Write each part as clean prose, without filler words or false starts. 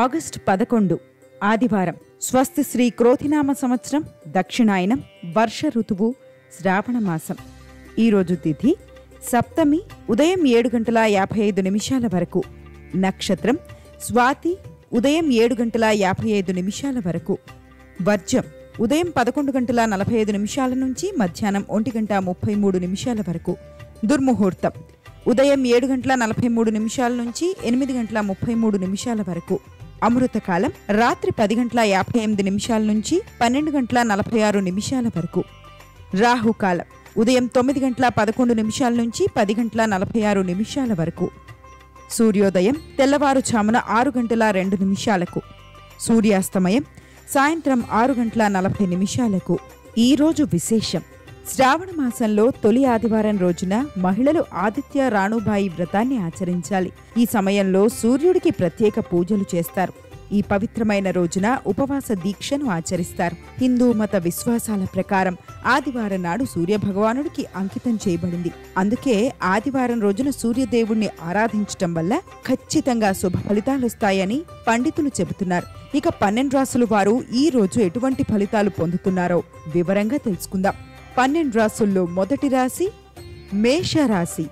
August 11 ఆదివారం. స్వస్తి శ్రీ క్రోధినామ సంవత్సరం, దక్షిణాయనం, వర్ష ఋతువు, శ్రావణ మాసం. ఈరోజు తిథి సప్తమి, ఉదయం 7:55 వరకు. నక్షత్రం స్వాతి, ఉదయం 7:55 వరకు. వర్జం ఉదయం 11:45 నుంచి మధ్యాహ్నం 1:33 వరకు. దుర్ముహూర్తం ఉదయం 7:43 నుంచి 8:33 వరకు. అమృతకాలం రాత్రి 10:58 నుంచి 12:46 వరకు. రాహుకాలం ఉదయం 9:11 నుంచి 10:46 వరకు. సూర్యోదయం తెల్లవారుజామున 6:02. సూర్యాస్తమయం సాయంత్రం 6:40. ఈరోజు విశేషం. శ్రావణ మాసంలో తొలి ఆదివారం రోజున మహిళలు ఆదిత్య రాణుబాయి వ్రతాన్ని ఆచరించాలి. ఈ సమయంలో సూర్యుడికి ప్రత్యేక పూజలు చేస్తారు. ఈ పవిత్రమైన రోజున ఉపవాస దీక్షను ఆచరిస్తారు. హిందూ మత విశ్వాసాల ప్రకారం ఆదివారం నాడు సూర్యభగవానుడికి అంకితం చేయబడింది. అందుకే ఆదివారం రోజున సూర్యదేవుణ్ణి ఆరాధించటం వల్ల ఖచ్చితంగా శుభ ఫలితాలొస్తాయని పండితులు చెబుతున్నారు. ఇక 12 రాసుల వారు ఈ రోజు ఎటువంటి ఫలితాలు పొందుతున్నారో వివరంగా తెలుసుకుందాం. 12 రాసుల్లో మొదటి రాశి మేషరాశి.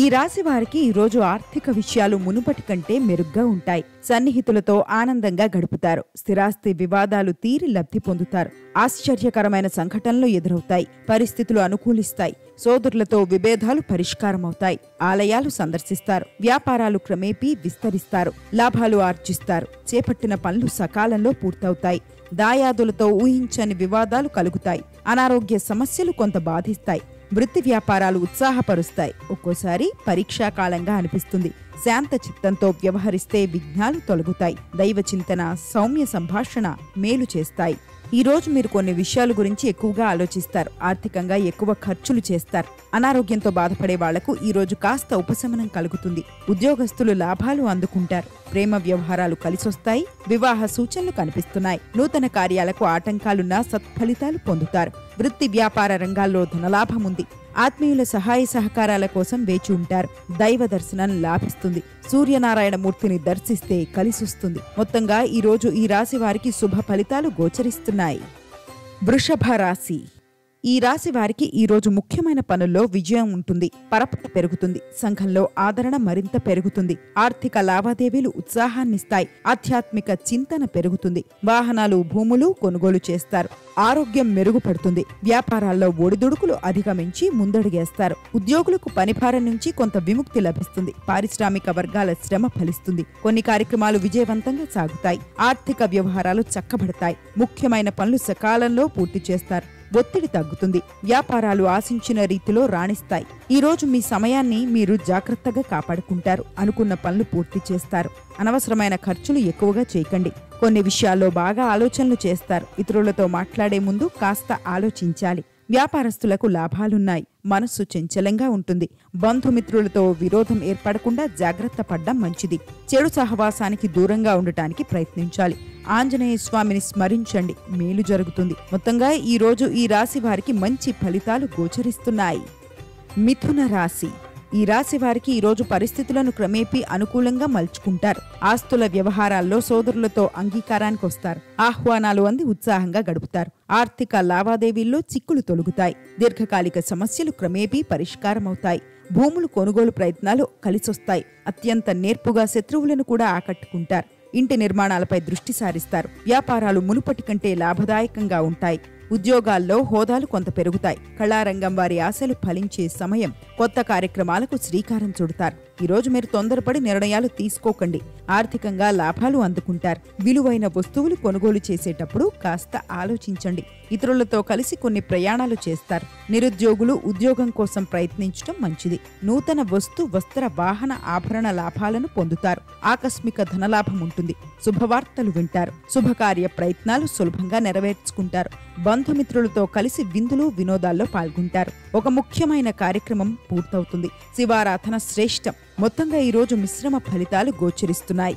ఈ రాశి వారికి ఈరోజు ఆర్థిక విషయాలు మునుపటి కంటే మెరుగ్గా ఉంటాయి. సన్నిహితులతో ఆనందంగా గడుపుతారు. స్థిరాస్తి వివాదాలు తీరి లబ్ధి పొందుతారు. ఆశ్చర్యకరమైన సంఘటనలు ఎదురవుతాయి. పరిస్థితులు అనుకూలిస్తాయి. సోదరులతో విభేదాలు పరిష్కారమవుతాయి. ఆలయాలు సందర్శిస్తారు. వ్యాపారాలు క్రమేపీ విస్తరిస్తారు. లాభాలు ఆర్జిస్తారు. చేపట్టిన పనులు సకాలంలో పూర్తవుతాయి. దాయాదులతో ఊహించని వివాదాలు కలుగుతాయి. అనారోగ్య సమస్యలు కొంత బాధిస్తాయి. వృత్తి వ్యాపారాలు ఉత్సాహపరుస్తాయి. ఒక్కోసారి పరీక్షాకాలంగా అనిపిస్తుంది. శాంత చిత్తంతో వ్యవహరిస్తే విఘ్నాలు తొలగుతాయి. దైవ చింతన, సౌమ్య సంభాషణ మేలు చేస్తాయి. ఈ రోజు మీరు కొన్ని విషయాల గురించి ఎక్కువగా ఆలోచిస్తారు. ఆర్థికంగా ఎక్కువ ఖర్చులు చేస్తారు. అనారోగ్యంతో బాధపడే వాళ్లకు ఈ రోజు కాస్త ఉపశమనం కలుగుతుంది. ఉద్యోగస్తులు లాభాలు అందుకుంటారు. ప్రేమ వ్యవహారాలు కలిసొస్తాయి. వివాహ సూచనలు కనిపిస్తున్నాయి. నూతన కార్యాలకు ఆటంకాలున్నా సత్ఫలితాలు పొందుతారు. వృత్తి వ్యాపార రంగాల్లో ధనలాభం ఉంది. ఆత్మీయుల సహాయ సహకారాల కోసం వేచి ఉంటారు. దైవ దర్శనం లాభిస్తుంది. సూర్యనారాయణమూర్తిని దర్శిస్తే కలిసొస్తుంది. మొత్తంగా ఈ రోజు ఈ రాశి వారికి శుభ ఫలితాలు గోచరిస్తున్నాయి. వృషభ రాశి. ఈ రాశి వారికి ఈ రోజు ముఖ్యమైన పనుల్లో విజయం ఉంటుంది. పరపతి పెరుగుతుంది. సంఘంలో ఆదరణ మరింత పెరుగుతుంది. ఆర్థిక లావాదేవీలు ఉత్సాహాన్నిస్తాయి. ఆధ్యాత్మిక చింతన పెరుగుతుంది. వాహనాలు, భూములు కొనుగోలు చేస్తారు. ఆరోగ్యం మెరుగుపడుతుంది. వ్యాపారాల్లో ఒడిదుడుకులు అధిగమించి ముందడుగేస్తారు. ఉద్యోగులకు పనిభారం నుంచి కొంత విముక్తి లభిస్తుంది. పారిశ్రామిక వర్గాల శ్రమ ఫలిస్తుంది. కొన్ని కార్యక్రమాలు విజయవంతంగా సాగుతాయి. ఆర్థిక వ్యవహారాలు చక్కబడతాయి. ముఖ్యమైన పనులు సకాలంలో పూర్తి చేస్తారు. ఒత్తిడి తగ్గుతుంది. వ్యాపారాలు ఆశించిన రీతిలో రాణిస్తాయి. ఈ రోజు మీ సమయాన్ని మీరు జాగ్రత్తగా కాపాడుకుంటారు. అనుకున్న పనులు పూర్తి చేస్తారు. అనవసరమైన ఖర్చులు ఎక్కువగా చేయకండి. కొన్ని విషయాల్లో బాగా ఆలోచనలు చేస్తారు. ఇతరులతో మాట్లాడే ముందు కాస్త ఆలోచించాలి. వ్యాపారస్తులకు లాభాలున్నాయి. మనస్సు చంచలంగా ఉంటుంది. బంధుమిత్రులతో విరోధం ఏర్పడకుండా జాగ్రత్త పడ్డం మంచిది. చెడు సహవాసానికి దూరంగా ఉండటానికి ప్రయత్నించాలి. ఆంజనేయ స్వామిని స్మరించండి. మేలు జరుగుతుంది. మొత్తంగా ఈ రోజు ఈ రాశి వారికి మంచి ఫలితాలు గోచరిస్తున్నాయి. మిథున రాశి. ఈ రాశి వారికి ఈరోజు పరిస్థితులను క్రమేపీ అనుకూలంగా మలుచుకుంటారు. ఆస్తుల వ్యవహారాల్లో సోదరులతో అంగీకారానికి వస్తారు. ఆహ్వానాలు అంది ఉత్సాహంగా గడుపుతారు. ఆర్థిక లావాదేవీల్లో చిక్కులు తొలగుతాయి. దీర్ఘకాలిక సమస్యలు క్రమేపీ పరిష్కారమవుతాయి. భూములు కొనుగోలు ప్రయత్నాలు కలిసొస్తాయి. అత్యంత నేర్పుగా శత్రువులను కూడా ఆకట్టుకుంటారు. ఇంటి నిర్మాణాలపై దృష్టి సారిస్తారు. వ్యాపారాలు మునుపటి కంటే లాభదాయకంగా ఉంటాయి. ఉద్యోగాల్లో హోదాలు కొంత పెరుగుతాయి. కళారంగం వారి ఆశలు ఫలించే సమయం. కొత్త కార్యక్రమాలకు శ్రీకారం చుడతారు. ఈరోజు మీరు తొందరపడి నిర్ణయాలు తీసుకోకండి. ఆర్థికంగా లాభాలు అందుకుంటారు. విలువైన వస్తువులు కొనుగోలు చేసేటప్పుడు కాస్త ఆలోచించండి. ఇతరులతో కలిసి కొన్ని ప్రయాణాలు చేస్తారు. నిరుద్యోగులు ఉద్యోగం కోసం ప్రయత్నించడం మంచిది. నూతన వస్త్ర వాహన ఆభరణ లాభాలను పొందుతారు. ఆకస్మిక ధనలాభం ఉంటుంది. శుభవార్తలు వింటారు. శుభకార్య ప్రయత్నాలు సులభంగా నెరవేర్చుకుంటారు. బంధుమిత్రులతో కలిసి విందులు, వినోదాల్లో పాల్గొంటారు. ఒక ముఖ్యమైన కార్యక్రమం పూర్తవుతుంది. శివారాధన శ్రేష్టం. మొత్తంగా ఈరోజు మిశ్రమ ఫలితాలు గోచరిస్తున్నాయి.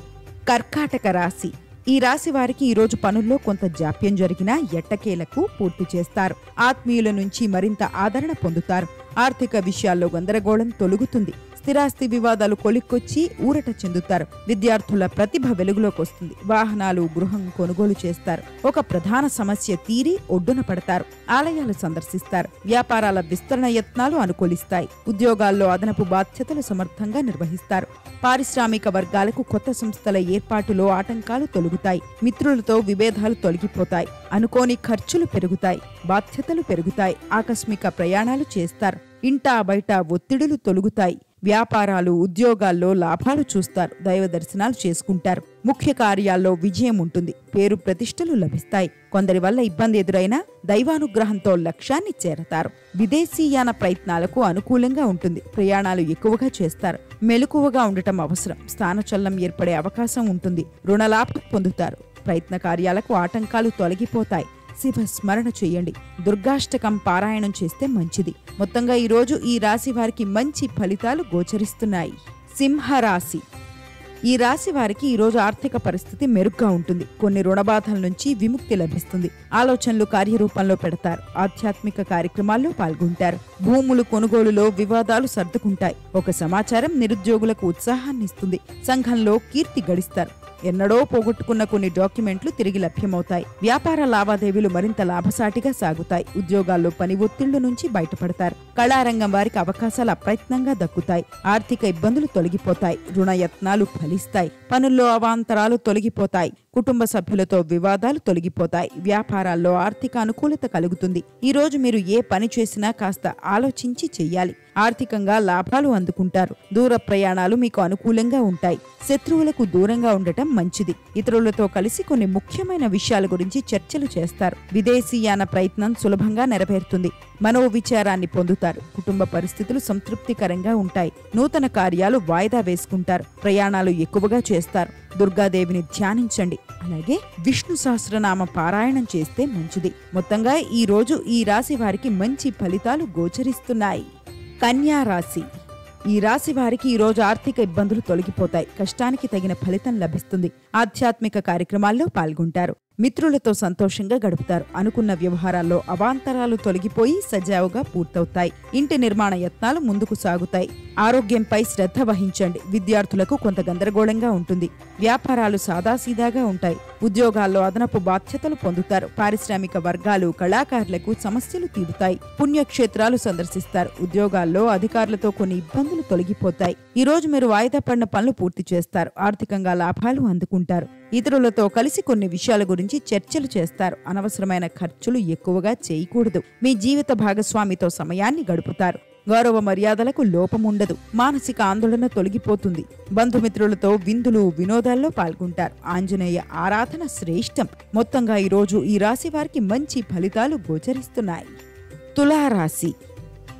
కర్కాటక రాశి. ఈ రాశి వారికి ఈరోజు పనుల్లో కొంత జాప్యం జరిగినా ఎట్టకేలకు పూర్తి చేస్తారు. ఆత్మీయుల నుంచి మరింత ఆదరణ పొందుతారు. ఆర్థిక విషయాల్లో గందరగోళం తొలగుతుంది. స్థిరాస్తి వివాదాలు కొలిక్కొచ్చి ఊరట చెందుతారు. విద్యార్థుల ప్రతిభ వెలుగులోకి వస్తుంది. వాహనాలు, గృహం కొనుగోలు చేస్తారు. ఒక ప్రధాన సమస్య తీరి ఒడ్డున పడతారు. ఆలయాలు సందర్శిస్తారు. వ్యాపారాల విస్తరణ యత్నాలు అనుకూలిస్తాయి. ఉద్యోగాల్లో అదనపు బాధ్యతలు సమర్థంగా నిర్వహిస్తారు. పారిశ్రామిక వర్గాలకు కొత్త సంస్థల ఏర్పాటులో ఆటంకాలు తొలగుతాయి. మిత్రులతో విభేదాలు తొలగిపోతాయి. అనుకోని ఖర్చులు పెరుగుతాయి. బాధ్యతలు పెరుగుతాయి. ఆకస్మిక ప్రయాణాలు చేస్తారు. ఇంటా బయట ఒత్తిడులు తొలగుతాయి. వ్యాపారాలు, ఉద్యోగాల్లో లాభాలు చూస్తారు. దైవ దర్శనాలు చేసుకుంటారు. ముఖ్య కార్యాల్లో విజయం ఉంటుంది. పేరు ప్రతిష్టలు లభిస్తాయి. కొందరి వల్ల ఇబ్బంది ఎదురైనా దైవానుగ్రహంతో లక్ష్యాన్ని చేరతారు. విదేశీయాన ప్రయత్నాలకు అనుకూలంగా ఉంటుంది. ప్రయాణాలు ఎక్కువగా చేస్తారు. మెలకువగా ఉండటం అవసరం. స్థానచలనం ఏర్పడే అవకాశం ఉంటుంది. రుణలాభం పొందుతారు. ప్రయత్న కార్యాలకు ఆటంకాలు తొలగిపోతాయి. శివ స్మరణ చేయండి. దుర్గాష్టకం పారాయణం చేస్తే మంచిది. మొత్తంగా ఈరోజు ఈ రాశి వారికి మంచి ఫలితాలు గోచరిస్తున్నాయి. సింహరాశి. ఈ రాశి వారికి ఈరోజు ఆర్థిక పరిస్థితి మెరుగ్గా ఉంటుంది. కొన్ని రుణబాధల నుంచి విముక్తి లభిస్తుంది. ఆలోచనలు కార్యరూపంలో పెడతారు. ఆధ్యాత్మిక కార్యక్రమాల్లో పాల్గొంటారు. భూములు కొనుగోలులో వివాదాలు సర్దుకుంటాయి. ఒక సమాచారం నిరుద్యోగులకు ఉత్సాహాన్ని ఇస్తుంది. సంఘంలో కీర్తి గడిస్తారు. ఎన్నడో పోగొట్టుకున్న కొన్ని డాక్యుమెంట్లు తిరిగి లభ్యమవుతాయి. వ్యాపార లావాదేవీలు మరింత లాభసాటిగా సాగుతాయి. ఉద్యోగాల్లో పని ఒత్తిళ్ల నుంచి బయటపడతారు. కళారంగం వారికి అవకాశాలు అప్రయత్నంగా దక్కుతాయి. ఆర్థిక ఇబ్బందులు తొలగిపోతాయి. రుణ యత్నాలు ఫలిస్తాయి. పనుల్లో అవాంతరాలు తొలగిపోతాయి. కుటుంబ సభ్యులతో వివాదాలు తొలగిపోతాయి. వ్యాపారాల్లో ఆర్థిక అనుకూలత కలుగుతుంది. ఈ రోజు మీరు ఏ పని చేసినా కాస్త ఆలోచించి చెయ్యాలి. ఆర్థికంగా లాభాలు అందుకుంటారు. దూర ప్రయాణాలు మీకు అనుకూలంగా ఉంటాయి. శత్రువులకు దూరంగా ఉండటం మంచిది. ఇతరులతో కలిసి కొన్ని ముఖ్యమైన విషయాల గురించి చర్చలు చేస్తారు. విదేశీయాన ప్రయత్నం సులభంగా నెరవేరుతుంది. మనోవిచారాన్ని పొందుతారు. కుటుంబ పరిస్థితులు సంతృప్తికరంగా ఉంటాయి. నూతన కార్యాలు వాయిదా వేసుకుంటారు. ప్రయాణాలు ఎక్కువగా చేస్తారు. దుర్గాదేవిని ధ్యానించండి. అలాగే విష్ణు సహస్రనామ పారాయణం చేస్తే మంచిది. మొత్తంగా ఈ రోజు ఈ రాశి వారికి మంచి ఫలితాలు గోచరిస్తున్నాయి. కన్యా రాశి. ఈ రాశి వారికి ఈ రోజు ఆర్థిక ఇబ్బందులు తొలగిపోతాయి. కష్టానికి తగిన ఫలితం లభిస్తుంది. ఆధ్యాత్మిక కార్యక్రమాల్లో పాల్గొంటారు. మిత్రులతో సంతోషంగా గడుపుతారు. అనుకున్న వ్యవహారాల్లో అవాంతరాలు తొలగిపోయి సజావుగా పూర్తవుతాయి. ఇంటి నిర్మాణ యత్నాలు ముందుకు సాగుతాయి. ఆరోగ్యంపై శ్రద్ధ వహించండి. విద్యార్థులకు కొంత గందరగోళంగా ఉంటుంది. వ్యాపారాలు సాదాసీదాగా ఉంటాయి. ఉద్యోగాల్లో అదనపు బాధ్యతలు పొందుతారు. పారిశ్రామిక వర్గాలు, కళాకారులకు సమస్యలు తీరుతాయి. పుణ్యక్షేత్రాలు సందర్శిస్తారు. ఉద్యోగాల్లో అధికారులతో కొన్ని ఇబ్బందులు తొలగిపోతాయి. ఈ రోజు మీరు వాయిదా పడిన పనులు పూర్తి చేస్తారు. ఆర్థికంగా లాభాలు అందుకుంటారు. ఇతరులతో కలిసి కొన్ని విషయాల గురించి చర్చలు చేస్తారు. అనవసరమైన ఖర్చులు ఎక్కువగా చేయకూడదు. మీ జీవిత భాగస్వామితో సమయాన్ని గడుపుతారు. గౌరవ మర్యాదలకు లోపముండదు. మానసిక ఆందోళన తొలగిపోతుంది. బంధుమిత్రులతో విందులు, వినోదాల్లో పాల్గొంటారు. ఆంజనేయ ఆరాధన శ్రేష్టం. మొత్తంగా ఈరోజు ఈ రాశి వారికి మంచి ఫలితాలు గోచరిస్తున్నాయి. తులారాశి.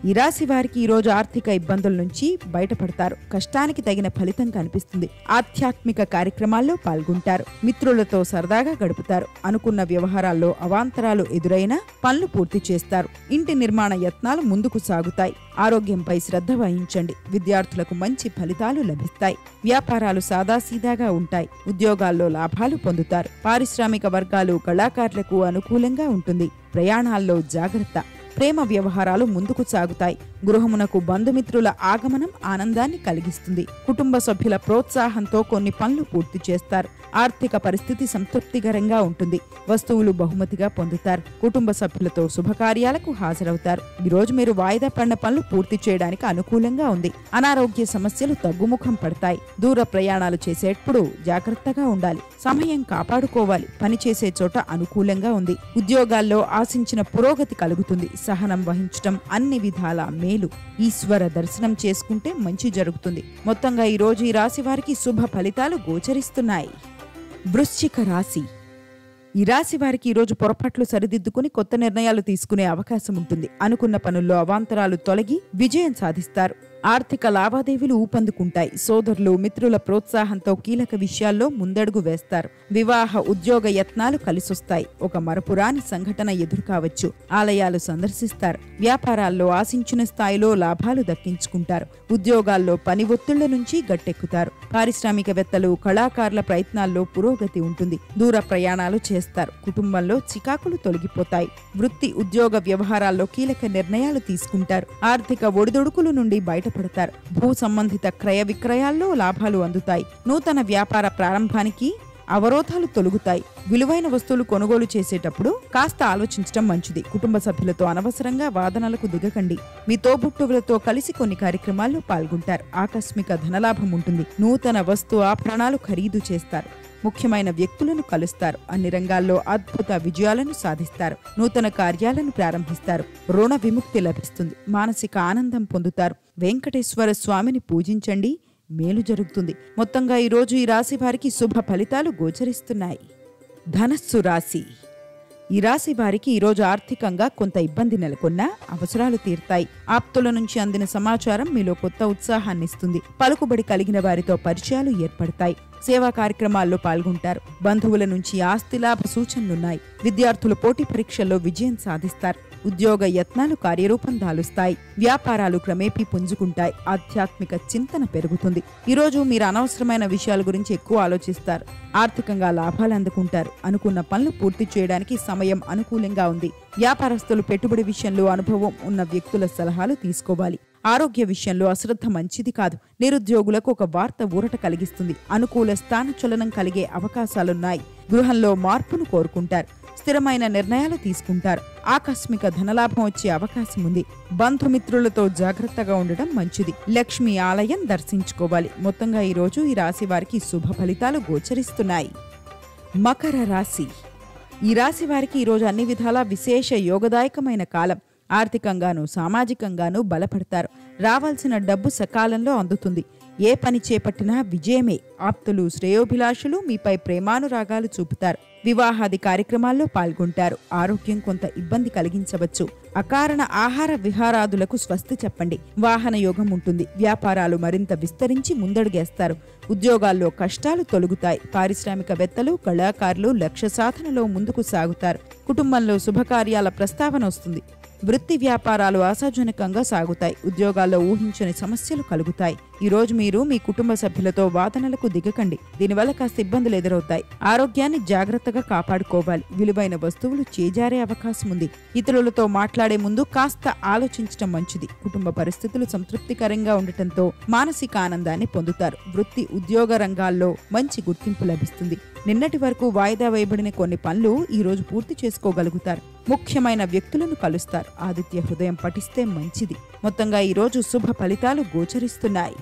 ఈ రాశి వారికి ఈరోజు ఆర్థిక ఇబ్బందుల నుంచి బయటపడతారు. కష్టానికి తగిన ఫలితం కనిపిస్తుంది. ఆధ్యాత్మిక కార్యక్రమాల్లో పాల్గొంటారు. మిత్రులతో సరదాగా గడుపుతారు. అనుకున్న వ్యవహారాల్లో అవాంతరాలు ఎదురైనా పనులు పూర్తి చేస్తారు. ఇంటి నిర్మాణ యత్నాలు ముందుకు సాగుతాయి. ఆరోగ్యంపై శ్రద్ధ వహించండి. విద్యార్థులకు మంచి ఫలితాలు లభిస్తాయి. వ్యాపారాలు సాదాసీదాగా ఉంటాయి. ఉద్యోగాల్లో లాభాలు పొందుతారు. పారిశ్రామిక వర్గాలు, కళాకారులకు అనుకూలంగా ఉంటుంది. ప్రయాణాల్లో జాగ్రత్త. ప్రేమ వ్యవహారాలు ముందుకు సాగుతాయి. గృహమునకు బంధుమిత్రుల ఆగమనం ఆనందాన్ని కలిగిస్తుంది. కుటుంబ సభ్యుల ప్రోత్సాహంతో కొన్ని పనులు పూర్తి చేస్తారు. ఆర్థిక పరిస్థితి సంతృప్తికరంగా ఉంటుంది. వస్తువులు బహుమతిగా పొందుతారు. కుటుంబ సభ్యులతో శుభకార్యాలకు హాజరవుతారు. ఈ రోజు మీరు వాయిదా పడిన పనులు పూర్తి చేయడానికి అనుకూలంగా ఉంది. అనారోగ్య సమస్యలు తగ్గుముఖం పడతాయి. దూర ప్రయాణాలు చేసేటప్పుడు జాగ్రత్తగా ఉండాలి. సమయం కాపాడుకోవాలి. పనిచేసే చోట అనుకూలంగా ఉంది. ఉద్యోగాల్లో ఆశించిన పురోగతి కలుగుతుంది. సహనం వహించటం అన్ని విధాల మేలు. ఈశ్వర దర్శనం చేసుకుంటే మంచి జరుగుతుంది. మొత్తంగా ఈ రోజు ఈ రాశి వారికి శుభ ఫలితాలు గోచరిస్తున్నాయి. వృశ్చిక రాశి. ఈ రాశి వారికి ఈరోజు పొరపాట్లు సరిదిద్దుకుని కొత్త నిర్ణయాలు తీసుకునే అవకాశం ఉంటుంది. అనుకున్న పనుల్లో అవాంతరాలు తొలగి విజయం సాధిస్తారు. ఆర్థిక లావాదేవీలు ఊపందుకుంటాయి. సోదరులు, మిత్రుల ప్రోత్సాహంతో కీలక విషయాల్లో ముందడుగు వేస్తారు. వివాహ, ఉద్యోగ యత్నాలు కలిసొస్తాయి. ఒక మరపురాని సంఘటన ఎదురుకావచ్చు. ఆలయాలు సందర్శిస్తారు. వ్యాపారాల్లో ఆశించిన స్థాయిలో లాభాలు దక్కించుకుంటారు. ఉద్యోగాల్లో పని ఒత్తిళ్ల నుంచి గట్టెక్కుతారు. పారిశ్రామికవేత్తలు, కళాకారుల ప్రయత్నాల్లో పురోగతి ఉంటుంది. దూర ప్రయాణాలు చేస్తారు. కుటుంబంలో చికాకులు తొలగిపోతాయి. వృత్తి, ఉద్యోగ వ్యవహారాల్లో కీలక నిర్ణయాలు తీసుకుంటారు. ఆర్థిక ఒడిదొడుకుల నుండి బయటపడతారు. భూ సంబంధిత క్రయ విక్రయాల్లో లాభాలు అందుతాయి. నూతన వ్యాపార ప్రారంభానికి అవరోధాలు తొలగుతాయి. విలువైన వస్తువులు కొనుగోలు చేసేటప్పుడు కాస్త ఆలోచించడం మంచిది. కుటుంబ సభ్యులతో అనవసరంగా వాదనలకు దిగకండి. మీ తోబుట్టువులతో కలిసి కొన్ని కార్యక్రమాల్లో పాల్గొంటారు. ఆకస్మిక ధనలాభం ఉంటుంది. నూతన వస్తు ఆభరణాలు ఖరీదు చేస్తారు. ముఖ్యమైన వ్యక్తులను కలుస్తారు. అన్ని రంగాల్లో అద్భుత విజయాలను సాధిస్తారు. నూతన కార్యాలను ప్రారంభిస్తారు. రుణ విముక్తి లభిస్తుంది. మానసిక ఆనందం పొందుతారు. వెంకటేశ్వర స్వామిని పూజించండి, మేలు జరుగుతుంది. మొత్తంగా ఈరోజు ఈ రాశి వారికి శుభ ఫలితాలు గోచరిస్తున్నాయి. ధనస్సు రాశి. ఈ రాశి వారికి ఈరోజు ఆర్థికంగా కొంత ఇబ్బంది నెలకొన్నా అవసరాలు తీరుతాయి. ఆప్తుల నుంచి అందిన సమాచారం మీలో కొత్త ఉత్సాహాన్నిస్తుంది. పలుకుబడి కలిగిన వారితో పరిచయాలు ఏర్పడతాయి. సేవా కార్యక్రమాల్లో పాల్గొంటారు. బంధువుల నుంచి ఆస్తి లాభ సూచనలున్నాయి. విద్యార్థులు పోటీ పరీక్షల్లో విజయం సాధిస్తారు. ఉద్యోగ యత్నాలు కార్యరూపం దాలుస్తాయి. వ్యాపారాలు క్రమేపీ పుంజుకుంటాయి. ఆధ్యాత్మిక చింతన పెరుగుతుంది. ఈరోజు మీరు అనవసరమైన విషయాల గురించి ఎక్కువ ఆలోచిస్తారు. ఆర్థికంగా లాభాలు అందుకుంటారు. అనుకున్న పనులు పూర్తి చేయడానికి సమయం అనుకూలంగా ఉంది. వ్యాపారస్తులు పెట్టుబడి విషయంలో అనుభవం ఉన్న వ్యక్తుల సలహాలు తీసుకోవాలి. ఆరోగ్య విషయంలో అశ్రద్ధ మంచిది కాదు. నిరుద్యోగులకు ఒక వార్త ఊరట కలిగిస్తుంది. అనుకూల స్థానచలనం కలిగే అవకాశాలున్నాయి. గృహంలో మార్పును కోరుకుంటారు. స్థిరమైన నిర్ణయాలు తీసుకుంటారు. ఆకస్మిక ధనలాభం వచ్చే అవకాశం ఉంది. బంధుమిత్రులతో జాగ్రత్తగా ఉండడం మంచిది. లక్ష్మీ ఆలయం దర్శించుకోవాలి. మొత్తంగా ఈరోజు ఈ రాశి వారికి శుభ ఫలితాలు గోచరిస్తున్నాయి. మకర రాశి. ఈ రాశి వారికి ఈరోజు అన్ని విధాలా విశేష యోగదాయకమైన కాలం. ఆర్థికంగానూ సామాజికంగానూ బలపడతారు. రావాల్సిన డబ్బు సకాలంలో అందుతుంది. ఏ పని చేపట్టినా విజయమే. ఆప్తులు, శ్రేయోభిలాషులు మీపై ప్రేమానురాగాలు చూపుతారు. వివాహాది కార్యక్రమాల్లో పాల్గొంటారు. ఆరోగ్యం కొంత ఇబ్బంది కలిగించవచ్చు. అకారణ ఆహార విహారాదులకు స్వస్తి చెప్పండి. వాహన యోగం ఉంటుంది. వ్యాపారాలు మరింత విస్తరించి ముందడుగేస్తారు. ఉద్యోగాల్లో కష్టాలు తొలగుతాయి. పారిశ్రామికవేత్తలు, కళాకారులు లక్ష్య సాధనలో ముందుకు సాగుతారు. కుటుంబంలో శుభకార్యాల ప్రస్తావన వస్తుంది. వృత్తి వ్యాపారాలు ఆశాజనకంగా సాగుతాయి. ఉద్యోగాల్లో ఊహించని సమస్యలు కలుగుతాయి. ఈ రోజు మీరు మీ కుటుంబ సభ్యులతో వాదనలకు దిగకండి. దీనివల్ల కాస్త ఇబ్బందులు ఎదురవుతాయి. ఆరోగ్యాన్ని జాగ్రత్తగా కాపాడుకోవాలి. విలువైన వస్తువులు చేజారే అవకాశం ఉంది. ఇతరులతో మాట్లాడే ముందు కాస్త ఆలోచించడం మంచిది. కుటుంబ పరిస్థితులు సంతృప్తికరంగా ఉండటంతో మానసిక ఆనందాన్ని పొందుతారు. వృత్తి, ఉద్యోగ రంగాల్లో మంచి గుర్తింపు లభిస్తుంది. నిన్నటి వరకు వాయిదా వేయబడిన కొన్ని పనులు ఈ రోజు పూర్తి చేసుకోగలుగుతారు. ముఖ్యమైన వ్యక్తులను కలుస్తారు. ఆదిత్య హృదయం పఠిస్తే మంచిది. మొత్తంగా ఈ రోజు శుభ ఫలితాలు గోచరిస్తున్నాయి.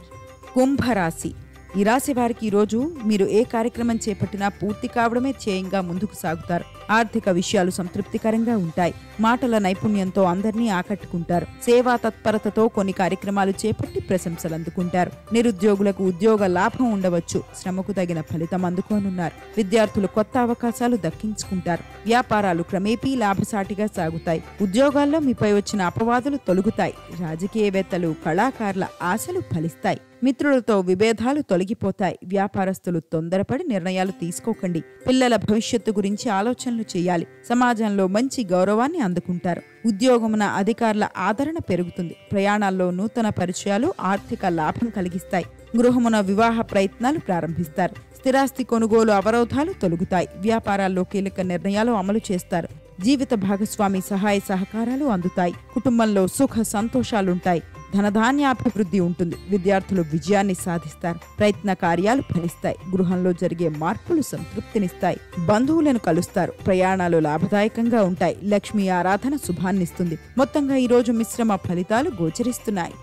కుంభరాశి. ఈ రాశి వారికి ఈరోజు మీరు ఏ కార్యక్రమం చేపట్టినా పూర్తి కావడమే ధ్యేయంగా ముందుకు సాగుతారు. ఆర్థిక విషయాలు సంతృప్తికరంగా ఉంటాయి. మాటల నైపుణ్యంతో అందరినీ ఆకట్టుకుంటారు. సేవా తత్పరతతో కొన్ని కార్యక్రమాలు చేపట్టి ప్రశంసలు అందుకుంటారు. నిరుద్యోగులకు ఉద్యోగ లాభం ఉండవచ్చు. శ్రమకు తగిన ఫలితం అందుకోనున్నారు. విద్యార్థులు కొత్త అవకాశాలు దక్కించుకుంటారు. వ్యాపారాలు క్రమేపీ లాభసాటిగా సాగుతాయి. ఉద్యోగాల్లో మీపై వచ్చిన అపవాదులు తొలగుతాయి. రాజకీయవేత్తలు, కళాకారుల ఆశలు ఫలిస్తాయి. మిత్రులతో విభేదాలు తొలగిపోతాయి. వ్యాపారస్తులు తొందరపడి నిర్ణయాలు తీసుకోకండి. పిల్లల భవిష్యత్తు గురించి ఆలోచనలు చేయాలి. సమాజంలో మంచి గౌరవాన్ని అందుకుంటారు. ఉద్యోగమున అధికారుల ఆదరణ పెరుగుతుంది. ప్రయాణాల్లో నూతన పరిచయాలు ఆర్థిక లాభం కలిగిస్తాయి. గృహమున వివాహ ప్రయత్నాలు ప్రారంభిస్తారు. స్థిరాస్తి కొనుగోలు అవరోధాలు తొలగుతాయి. వ్యాపారాల్లో కీలక నిర్ణయాలు అమలు చేస్తారు. జీవిత భాగస్వామి సహాయ సహకారాలు అందుతాయి. కుటుంబంలో సుఖ సంతోషాలుంటాయి. ధనధాన్యాభివృద్ధి ఉంటుంది. విద్యార్థులు విజయాన్ని సాధిస్తారు. ప్రయత్న కార్యాలు ఫలిస్తాయి. గృహంలో జరిగే మార్పులు సంతృప్తినిస్తాయి. బంధువులను కలుస్తారు. ప్రయాణాలు లాభదాయకంగా ఉంటాయి. లక్ష్మీ ఆరాధన శుభాన్నిస్తుంది. మొత్తంగా ఈరోజు మిశ్రమ ఫలితాలు గోచరిస్తున్నాయి.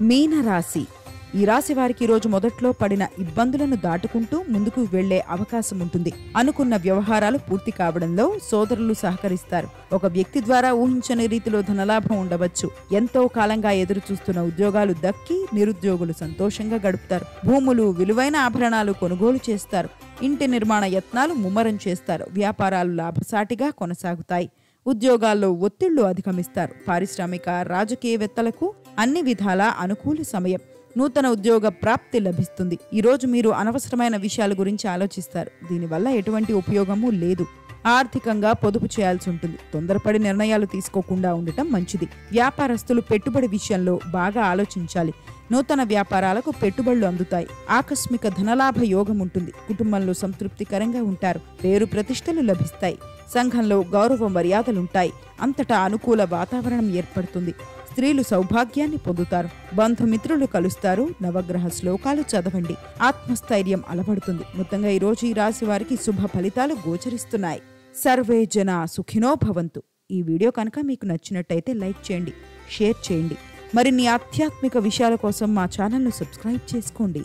మీనరాశి. ఈ రాశి వారికి ఈరోజు మొదట్లో పడిన ఇబ్బందులను దాటుకుంటూ ముందుకు వెళ్లే అవకాశం ఉంటుంది. అనుకున్న వ్యవహారాలు పూర్తి కావడంలో సోదరులు సహకరిస్తారు. ఒక వ్యక్తి ద్వారా ఊహించని రీతిలో ధనలాభం ఉండవచ్చు. ఎంతో కాలంగా ఎదురు చూస్తున్న ఉద్యోగాలు దక్కి నిరుద్యోగులు సంతోషంగా గడుపుతారు. భూములు, విలువైన ఆభరణాలు కొనుగోలు చేస్తారు. ఇంటి నిర్మాణ యత్నాలు ముమ్మరం చేస్తారు. వ్యాపారాలు లాభసాటిగా కొనసాగుతాయి. ఉద్యోగాల్లో ఒత్తిళ్లు అధిగమిస్తారు. పారిశ్రామిక, రాజకీయవేత్తలకు అన్ని విధాలా అనుకూల సమయం. నూతన ఉద్యోగ ప్రాప్తి లభిస్తుంది. ఈరోజు మీరు అనవసరమైన విషయాల గురించి ఆలోచిస్తారు. దీనివల్ల ఎటువంటి ఉపయోగమూ లేదు. ఆర్థికంగా పొదుపు చేయాల్సి ఉంటుంది. తొందరపడి నిర్ణయాలు తీసుకోకుండా ఉండటం మంచిది. వ్యాపారస్తులు పెట్టుబడి విషయంలో బాగా ఆలోచించాలి. నూతన వ్యాపారాలకు పెట్టుబడులు అందుతాయి. ఆకస్మిక ధనలాభ యోగం ఉంటుంది. కుటుంబంలో సంతృప్తికరంగా ఉంటారు. పేరు ప్రతిష్టలు లభిస్తాయి. సంఘంలో గౌరవ మర్యాదలుంటాయి. అంతటా అనుకూల వాతావరణం ఏర్పడుతుంది. స్త్రీలు సౌభాగ్యాన్ని పొందుతారు. బంధుమిత్రులు కలుస్తారు. నవగ్రహ శ్లోకాలు చదవండి. ఆత్మస్థైర్యం అలవడుతుంది. మొత్తంగా ఈరోజు ఈ రాశి వారికి శుభ ఫలితాలు గోచరిస్తున్నాయి. సర్వే జన సుఖినో భవంతు. ఈ వీడియో కనుక మీకు నచ్చినట్టయితే లైక్ చేయండి, షేర్ చేయండి. మరిన్ని ఆధ్యాత్మిక విషయాల కోసం మా ఛానల్ను సబ్స్క్రైబ్ చేసుకోండి.